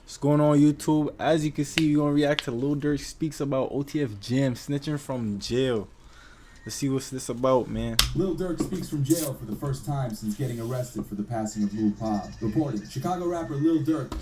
What's going on YouTube? As you can see, we're gonna react to Lil Durk speaks about OTF Jam snitching from jail. Let's see what's this about, man. Lil Durk speaks from jail for the first time since getting arrested for the passing of Lil Pop. Reported, Chicago rapper Lil Durk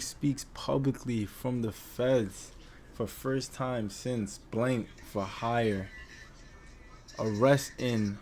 speaks publicly from the feds for first time since blank for hire. Arrest in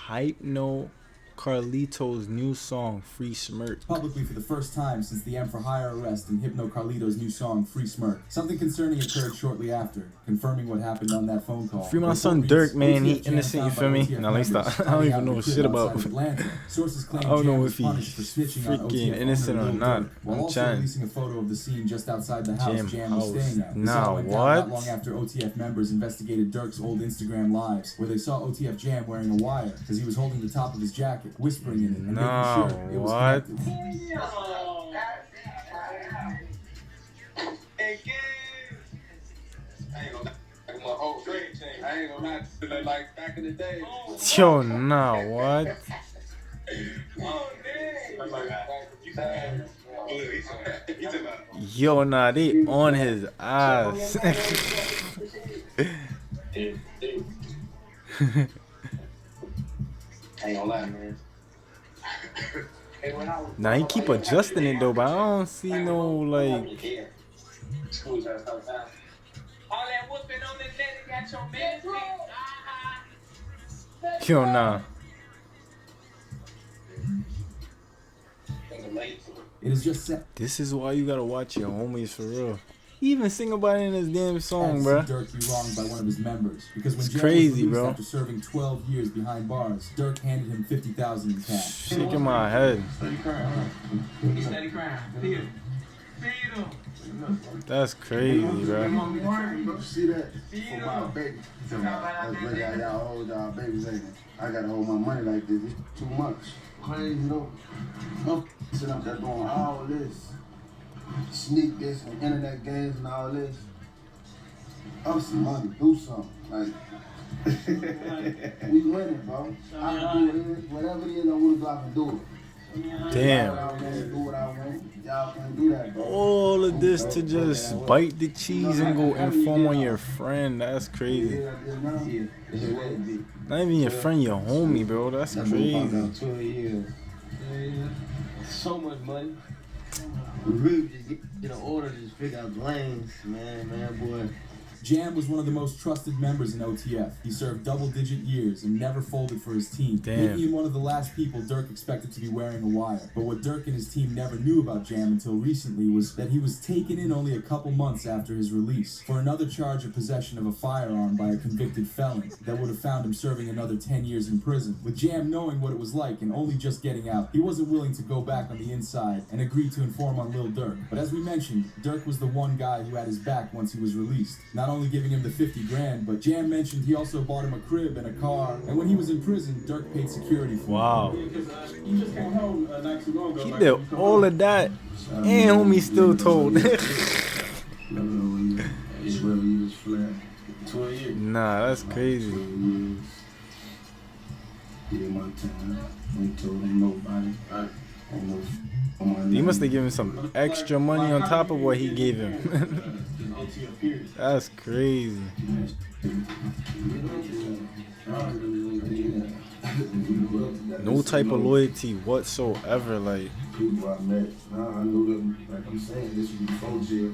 Hypno Carlito's new song, Free Smirk. Publicly for the first time since the M for Hire arrest in Hypno Carlito's new song, Free Smirk. Something concerning occurred shortly after, confirming what happened on that phone call. Free my son Durk, man. He innocent, you feel me? Now let me stop. I don't even know shit about. Sources claim I don't know if he's freaking innocent or not. While also releasing a photo of the scene just outside the house Jam was staying at. Nah, what? Not long after OTF members investigated Durk's old Instagram lives, where they saw OTF Jam wearing a wire because he was holding the top of his jacket, whispering in it and making sure it was connected. Yo, nah, what? Yo, nah, they on his ass. I ain't gonna lie, man. Nah, he keep adjusting it though, but I don't see no like. All that whooping on the net got your man. Yo, nah. It is just set. This is why you gotta watch your homies for real. He even sing about it in his damn song, bro. Durk be wronged by one of his members because when It's crazy, was bro. After serving 12 years behind bars, Durk handed him $50,000 in cash. Shaking my head. Steady crying. Steady crying. Feed him. Feed him. That's crazy, bro. You see that? For my baby. Y'all hold y'all babies. I gotta hold my money like this. It's too much. Crazy though. I'm sitting up there doing all this. Sneak this and internet games and all this. I'm some money. Do something. Like, we winning, bro. I can do it. Whatever it is I want to do, I can do it. Damn. Do what I want. Y'all can't do that, bro. All of this to just bite the cheese and go inform on your friend. That's crazy. Not even your friend, your homie, bro. That's crazy. 12 years. So much money. We really just get an order to just pick out lanes, man, boy. Jam was one of the most trusted members in OTF. He served double-digit years and never folded for his team, making him one of the last people Durk expected to be wearing a wire. But what Durk and his team never knew about Jam until recently was that he was taken in only a couple months after his release for another charge of possession of a firearm by a convicted felon that would have found him serving another 10 years in prison. With Jam knowing what it was like and only just getting out, he wasn't willing to go back on the inside and agreed to inform on Lil Durk. But as we mentioned, Durk was the one guy who had his back once he was released. Not only giving him the 50 grand, but Jam mentioned he also bought him a crib and a car, and when he was in prison, Durk paid security for him. Wow. You just came home not too long ago. He did all of that, and homie still told. Nah, that's crazy. He must have given some extra money on top of what he gave him. That's crazy. No type of loyalty whatsoever, like. People I met, I knew them, like I'm saying, this was before jail.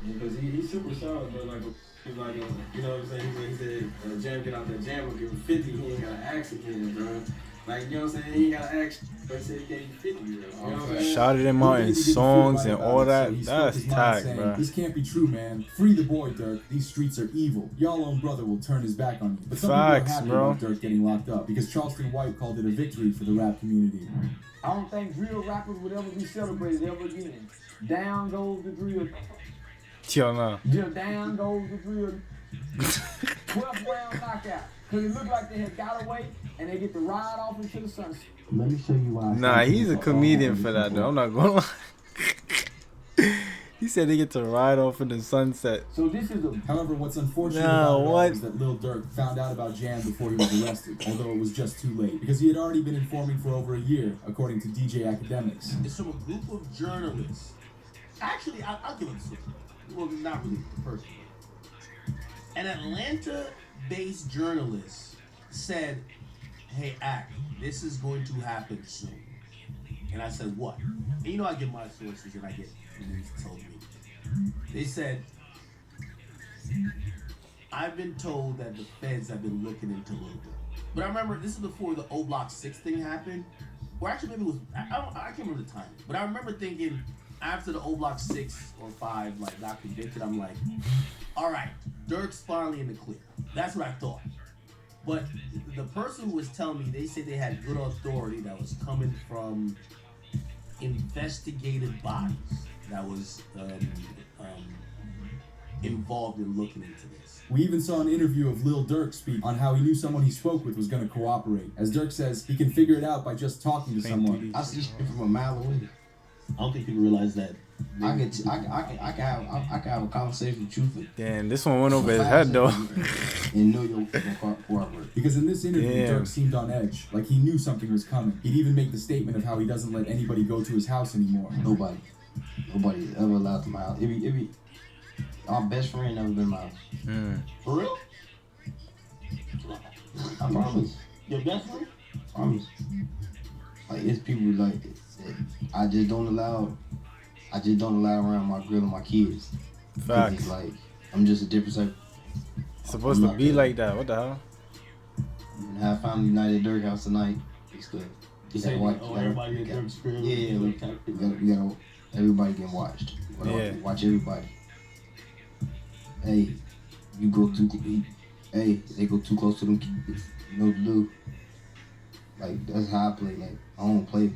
Because he's super solid, but like, you know what I'm saying? He said, Jam get out there, Jam will give him 50, he ain't got to ask again, bro. Like, you know what I'm saying? He ain't got to ask, but he said he gave you 50, bro. You know what I'm saying? Shouted him out in songs and all that. That's tact, bro. This can't be true, man. Free the boy, Durk. These streets are evil. Y'all own brother will turn his back on you. But some people are happy about Durk getting locked up because Charleston White called it a victory for the rap community. I don't think drill rappers would ever be celebrated ever again. Down goes the drill. Yo, nah. Just down goes the drill. 12th round knockout. Because it looked like they had got away and they get to ride off into the sunset. Let me show you why. Nah, he's a comedian for that, though. I'm not gonna lie. He said they get to ride off in the sunset. So this is a... However, what's unfortunate No, about it all what? is that Lil Durk found out about Jam before he was arrested, although it was just too late, because he had already been informing for over a year, according to DJ Academics. It's from a group of journalists. Actually, I'll give it to him. Well, not really the person. An Atlanta-based journalist said, hey, Ack, this is going to happen soon. And I said, what? And you know I get my sources and I get news told me. They said, I've been told that the feds have been looking into Lil Durk. But I remember, this is before the O Block 6 thing happened. Or actually maybe it was, I can't remember the time. But I remember thinking, after the O Block 6 or 5 like got convicted, I'm like, all right, Durk's finally in the clear. That's what I thought. But the person who was telling me, they said they had good authority that was coming from investigative bodies that was involved in looking into this. We even saw an interview of Lil Durk speak on how he knew someone he spoke with was going to cooperate. As Durk says, he can figure it out by just talking to someone. I see shit from a mile away. I don't think people realize that. I can have a conversation with you. Damn, this one went over his head though. And know you'll cooperate. Because in this interview, Damn. Durk seemed on edge, like he knew something was coming. He'd even make the statement of how he doesn't let anybody go to his house anymore. Nobody is ever allowed to my house. It be our best friend never been in my house. For real? I promise. Your best friend? Promise. Like it's people like I just don't allow around my girl and my kids. Facts. It's like I'm just a different type. It's supposed to be like that. What the hell? You can have family night at Durk house tonight. It's good. You say, everybody at Durk's crib? Yeah, we gotta everybody getting watched. Yeah. Watch everybody. Hey, you go too. Hey, they go too close to them kids. You know what to do. Like that's how I play. Like I don't play.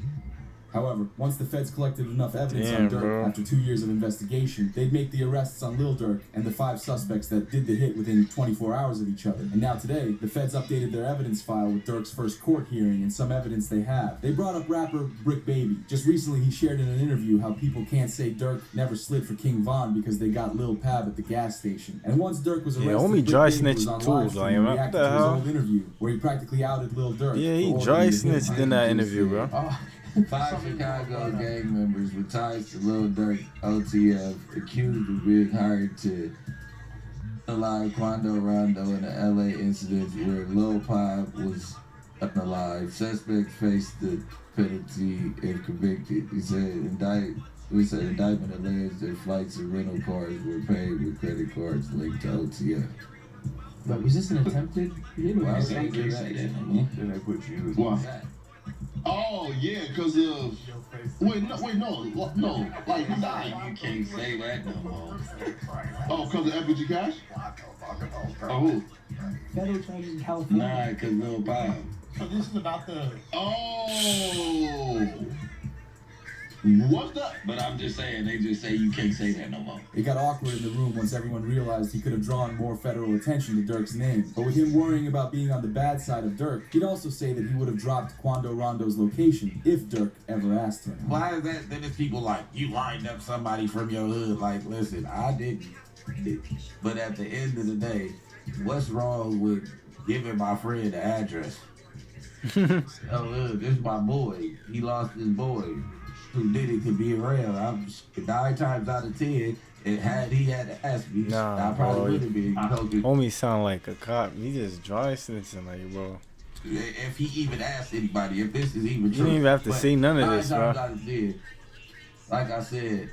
However, once the feds collected enough evidence Damn, on Durk bro. after 2 years of investigation, they'd make the arrests on Lil Durk and the 5 suspects that did the hit within 24 hours of each other. And now today, the feds updated their evidence file with Durk's first court hearing and some evidence they have. They brought up rapper Brick Baby. Just recently, he shared in an interview how people can't say Durk never slid for King Von because they got Lil Pab at the gas station. And once Durk was arrested, homie Brick dry Baby snitched was on too, live like, stream and what reacted the to his hell? old interview where he practically outed Lil Durk. Yeah, he for dry ordering the hit. snitched in that interview, bro. 5 Chicago gang members with ties to Lil Durk OTF accused of being hired to alive Quando Rondo in the LA incident where Lil Pab was unalive. Suspects faced the penalty if convicted. He said indictment alleged that flights and rental cars were paid with credit cards linked to OTF. But was this an attempted hit? Why would they say that? Then they put you as Why? Oh yeah, because of wait no like nah. You can't say that no more. Oh, because of FBG Cash? Oh, who? Federal charges in California. Nah, because Lil Pab. So this is about the what's that? But I'm just saying, they just say you can't say that no more. It got awkward in the room once everyone realized he could have drawn more federal attention to Durk's name. But with him worrying about being on the bad side of Durk, he'd also say that he would have dropped Quando Rondo's location if Durk ever asked him. Why is that? Then it's people like, you lined up somebody from your hood. Like, listen, I didn't. But at the end of the day, what's wrong with giving my friend the address? Oh, look, this is my boy. He lost his boy. Who did it could be around. I'm 9 times out of 10, he had to ask me. Nah, I probably bro. would have been. Homie sound like a cop. He just dry snitching, like, bro. If he even asked anybody, if this is even You true. didn't even have to But say none of 9 this, times bro. out of 10, like I said,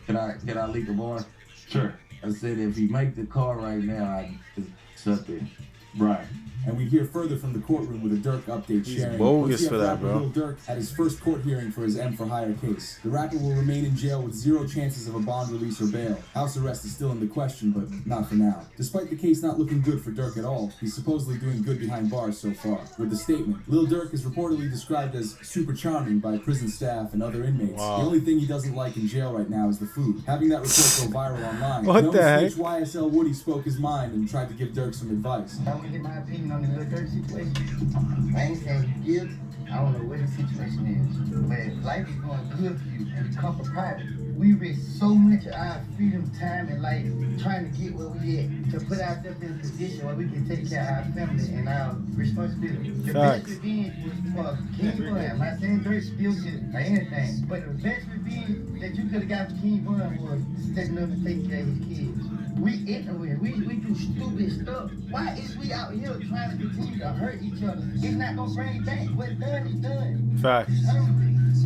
can I leak him on? Sure. I said if he make the call right now, I just something. Right. And we'd hear further from the courtroom with a Durk update He's sharing. bogus OTF for that, rapper bro. Lil Durk at his first court hearing for his M for Hire case. The rapper will remain in jail with 0 chances of a bond release or bail. House arrest is still in the question, but not for now. Despite the case not looking good for Durk at all, he's supposedly doing good behind bars so far. With the statement, Lil Durk is reportedly described as super charming by prison staff and other inmates. Wow. The only thing he doesn't like in jail right now is the food. Having that report go viral online, What known the heck? Snitch YSL Woody spoke his mind and tried to give Durk some advice. I want to get my opinion on the Lil Durk situation. I ain't saying give I don't know what the situation is, but life is going good for you and you come from private. We risk so much of our freedom, time, and life trying to get where we at, to put ourselves in a position where we can take care of our family and our responsibility. The best revenge was for King Von. I'm not saying Durk still good or anything, but the best revenge that you could have got from King Von was stepping up and taking care of his kids. We ignorant, we do stupid stuff. Why is we out here trying to continue to hurt each other? It's not gonna bring it back. What's done is done. Facts.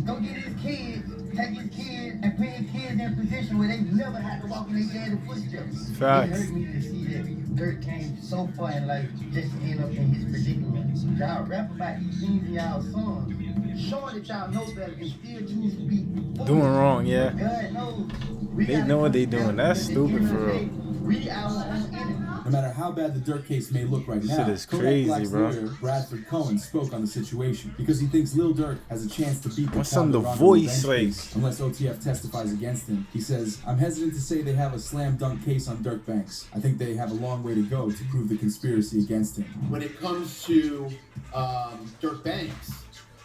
Go get his kids, take his kids, and put his kids in a position where they never had to walk in their dad's footsteps. Facts. It hurt me to see that Durk came so far in life just to end up in his predicament. Y'all rap about these things in y'all songs, showing that y'all know better and still choose to be doing wrong, yeah. God knows. They know what they doing. That's stupid for real. We our own enemy. No matter how bad the Durk case may look right now, Shit is Kodak crazy, Black's bro. lawyer, Bradford Cohen, spoke on the situation because he thinks Lil Durk has a chance to beat the What's on the Rondo voice, revenge like? case unless OTF testifies against him. He says, "I'm hesitant to say they have a slam dunk case on Durk Banks. I think they have a long way to go to prove the conspiracy against him." When it comes to Durk Banks,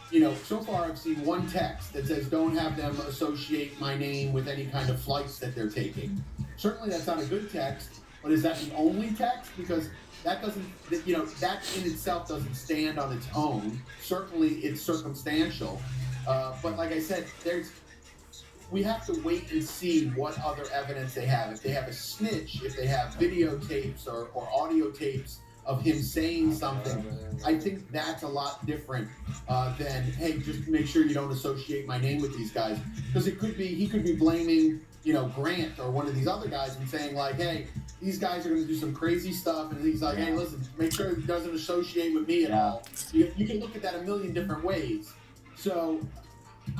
you know, so far I've seen one text that says, "Don't have them associate my name with any kind of flights that they're taking." Certainly that's not a good text, but is that the only text? Because that doesn't, you know, that in itself doesn't stand on its own. Certainly it's circumstantial. But like I said, we have to wait and see what other evidence they have. If they have a snitch, if they have videotapes or audio tapes of him saying something, I think that's a lot different than, hey, just make sure you don't associate my name with these guys. Because he could be blaming, you know, Grant or one of these other guys and saying like, hey, these guys are going to do some crazy stuff. And he's like, hey, listen, make sure he doesn't associate with me at all. You can look at that a million different ways. So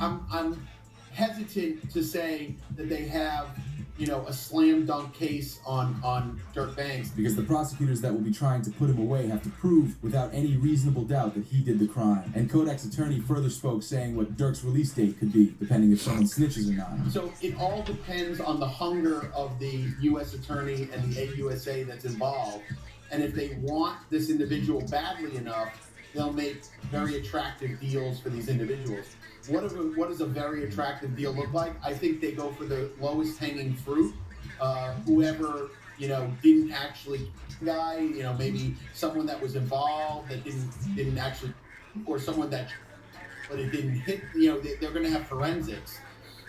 I'm hesitant to say that they have, you know, a slam dunk case on Durk Banks. Because the prosecutors that will be trying to put him away have to prove without any reasonable doubt that he did the crime. And Kodak's attorney further spoke, saying what Durk's release date could be, depending if someone snitches or not. So it all depends on the hunger of the U.S. attorney and the AUSA that's involved. And if they want this individual badly enough, they'll make very attractive deals for these individuals. What does a very attractive deal look like? I think they go for the lowest hanging fruit. Whoever, you know, didn't actually die, you know, maybe someone that was involved that didn't actually, or someone that, but it didn't hit, you know, they're going to have forensics.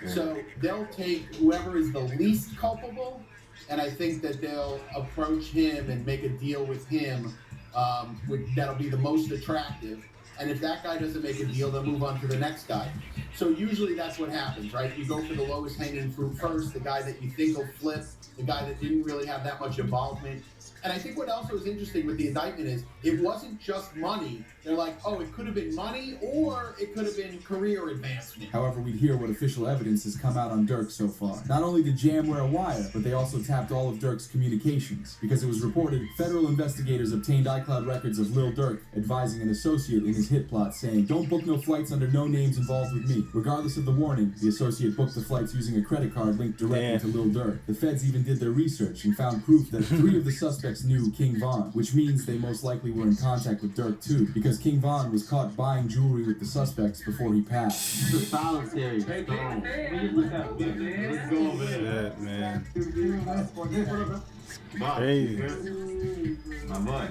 So they'll take whoever is the least culpable, and I think that they'll approach him and make a deal with him that'll be the most attractive. And if that guy doesn't make a deal, they'll move on to the next guy. So usually that's what happens, right? You go for the lowest hanging fruit first, the guy that you think will flip, the guy that didn't really have that much involvement. And I think what also is interesting with the indictment is it wasn't just money. They're like, oh, it could have been money or it could have been career advancement. However, we hear what official evidence has come out on Durk so far. Not only did Jam wear a wire, but they also tapped all of Durk's communications. Because it was reported federal investigators obtained iCloud records of Lil Durk advising an associate in his hit plot saying, "Don't book no flights under no names involved with me." Regardless of the warning, the associate booked the flights using a credit card linked directly to Lil Durk. The feds even did their research and found proof that 3 of the suspects knew King Von, which means they most likely were in contact with Durk too, because King Von was caught buying jewelry with the suspects before he passed. It's a solitary stone. Let's go over there. Shit, man. Crazy. My boy.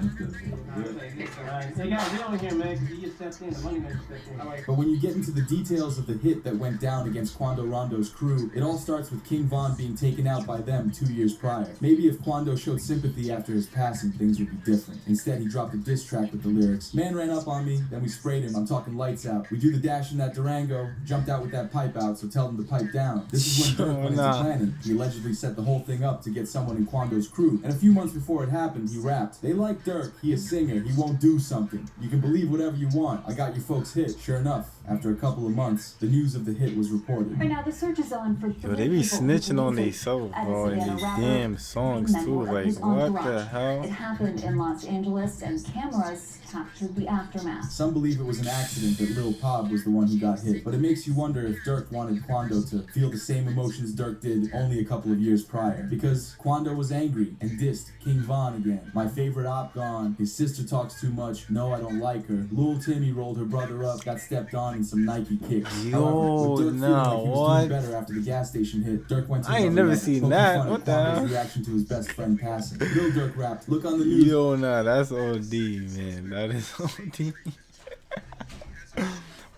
Hey guys, get over here, man, because you get stepped in. The money maker stepped in. But when you get into the details of the hit that went down against Quando Rondo's crew, it all starts with King Von being taken out by them 2 years prior. Maybe if Quando showed sympathy after his passing, things would be different. Instead, he dropped a diss track with the lyrics, "Man ran up on me, then we sprayed him, I'm talking lights out. We do the dash in that Durango, jumped out with that pipe out, so tell them to pipe down." This is when Durk went into planning. He allegedly set the whole thing up to get someone in Quando's crew. And a few months before it happened, he rapped, "They like Durk, he a singer, he won't do something. You can believe whatever you want, I got you folks hit." Sure enough, After a couple of months, the news of the hit was reported. Right now, the search is on for Yo, they be snitching on themselves, bro, in these damn songs too. Like, what the hell? It happened in Los Angeles, and cameras captured the aftermath. Some believe it was an accident that Lil Pab was the one who got hit, but it makes you wonder if Durk wanted Quando to feel the same emotions Durk did only a couple of years prior. Because Quando was angry and dissed King Von again. My favorite op gone. His sister talks too much. No, I don't like her. Lil Timmy rolled her brother up, got stepped on in some Nike kicks. Yo, However, with Durk feeling like he was what? doing better after the gas station hit, Durk went to I ain't another never level, seen poking that. fun at What the Quando's hell? reaction to his best friend passing. Lil Durk rapped, "Look on the news." Yo, nah, that's OD, man. That is OD.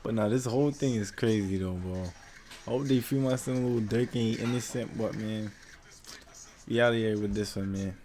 But nah, this whole thing is crazy though, bro. I hope they free my son Lil Durk ain't innocent, but man, we out of here with this one, man.